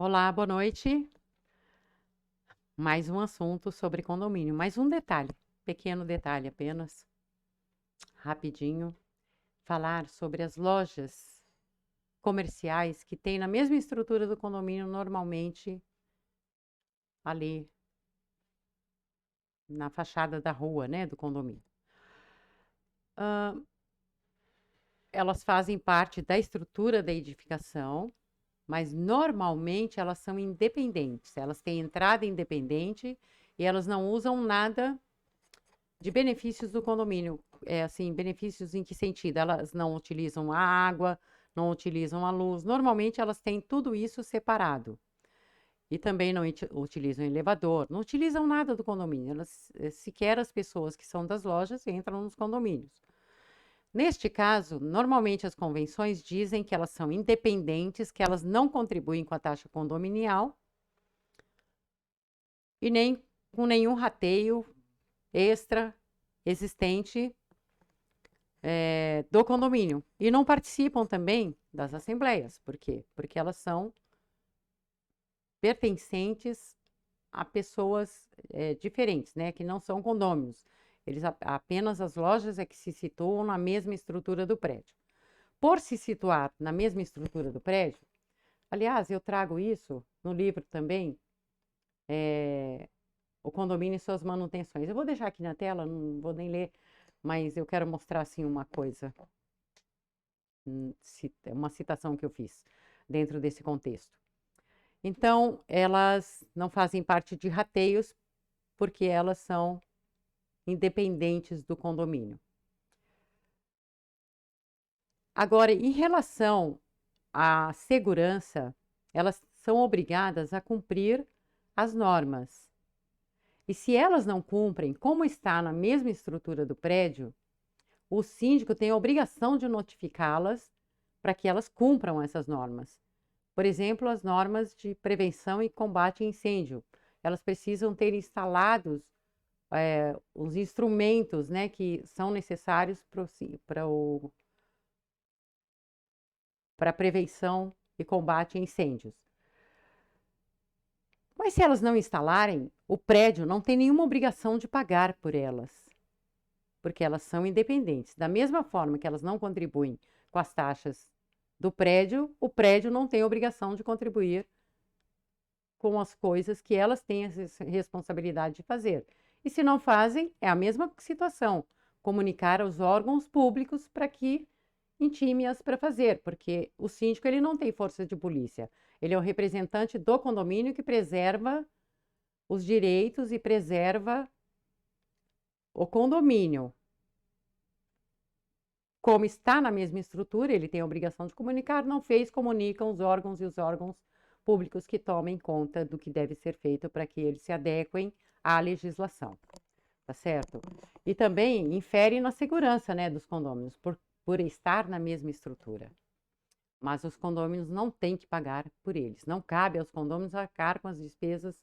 Olá, boa noite. Mais um assunto sobre condomínio. Mais um detalhe, pequeno detalhe apenas, rapidinho. Falar sobre as lojas comerciais que têm na mesma estrutura do condomínio, normalmente ali na fachada da rua, né, do condomínio. Elas fazem parte da estrutura da edificação, mas normalmente elas são independentes. Elas têm entrada independente e elas não usam nada de benefícios do condomínio. Assim, benefícios em que sentido? Elas não utilizam a água, não utilizam a luz. Normalmente elas têm tudo isso separado. E também não utilizam elevador, não utilizam nada do condomínio. Sequer as pessoas que são das lojas entram nos condomínios. Neste caso, normalmente as convenções dizem que elas são independentes, que elas não contribuem com a taxa condominial e nem com nenhum rateio extra existente do condomínio. E não participam também das assembleias. Por quê? Porque elas são pertencentes a pessoas diferentes, né? Que não são condôminos. Apenas as lojas é que se situam na mesma estrutura do prédio. Por se situar na mesma estrutura do prédio, aliás, eu trago isso no livro também, O Condomínio e Suas Manutenções. Eu vou deixar aqui na tela, não vou nem ler, mas eu quero mostrar assim uma coisa, uma citação que eu fiz dentro desse contexto. Então, elas não fazem parte de rateios porque elas são independentes do condomínio. Agora, em relação à segurança, elas são obrigadas a cumprir as normas. E se elas não cumprem, como está na mesma estrutura do prédio, o síndico tem a obrigação de notificá-las para que elas cumpram essas normas. Por exemplo, as normas de prevenção e combate a incêndio. Elas precisam ter instalados os instrumentos, né, que são necessários para prevenção e combate a incêndios. Mas se elas não instalarem, o prédio não tem nenhuma obrigação de pagar por elas, porque elas são independentes. Da mesma forma que elas não contribuem com as taxas do prédio, o prédio não tem obrigação de contribuir com as coisas que elas têm a responsabilidade de fazer. E se não fazem, é a mesma situação. Comunicar aos órgãos públicos para que intime-as para fazer, porque o síndico ele não tem força de polícia. Ele é o representante do condomínio que preserva os direitos e preserva o condomínio. Como está na mesma estrutura, ele tem a obrigação de comunicar, não fez, comunicam os órgãos e os órgãos públicos que tomem conta do que deve ser feito para que eles se adequem à legislação, tá certo? E também infere na segurança, né, dos condôminos, por estar na mesma estrutura. Mas os condôminos não têm que pagar por eles. Não cabe aos condôminos arcar com as despesas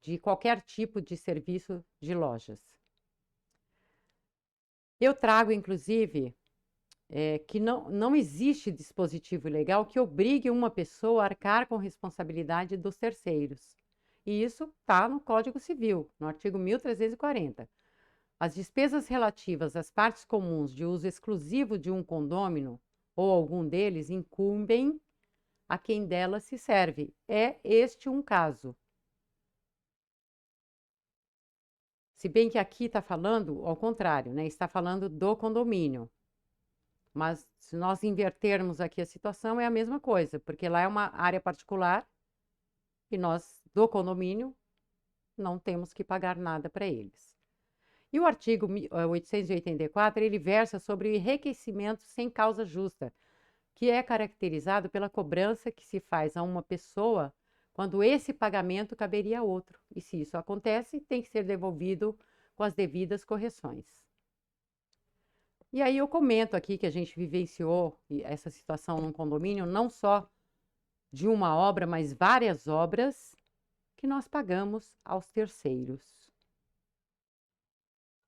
de qualquer tipo de serviço de lojas. Eu trago, inclusive, que não existe dispositivo legal que obrigue uma pessoa a arcar com responsabilidade dos terceiros. E isso está no Código Civil, no artigo 1340. As despesas relativas às partes comuns de uso exclusivo de um condômino ou algum deles incumbem a quem dela se serve. É este um caso. Se bem que aqui está falando ao contrário, né? Está falando do condomínio. Mas se nós invertermos aqui a situação, é a mesma coisa, porque lá é uma área particular e nós, do condomínio, não temos que pagar nada para eles. E o artigo 884, ele versa sobre o enriquecimento sem causa justa, que é caracterizado pela cobrança que se faz a uma pessoa quando esse pagamento caberia a outro. E se isso acontece, tem que ser devolvido com as devidas correções. E aí eu comento aqui que a gente vivenciou essa situação num condomínio, não só de uma obra, mas várias obras que nós pagamos aos terceiros.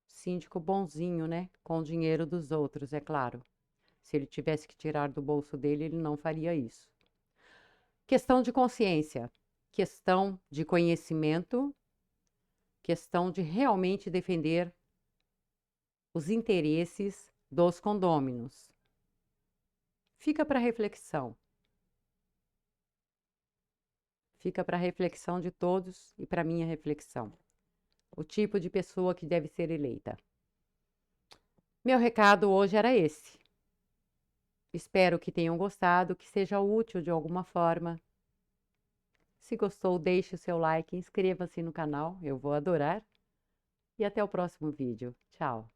Síndico bonzinho, né? Com o dinheiro dos outros, é claro. Se ele tivesse que tirar do bolso dele, ele não faria isso. Questão de consciência, questão de conhecimento, questão de realmente defender os interesses dos condôminos. Fica para reflexão. Fica para reflexão de todos e para minha reflexão. O tipo de pessoa que deve ser eleita. Meu recado hoje era esse. Espero que tenham gostado, que seja útil de alguma forma. Se gostou, deixe o seu like, inscreva-se no canal, eu vou adorar. E até o próximo vídeo. Tchau!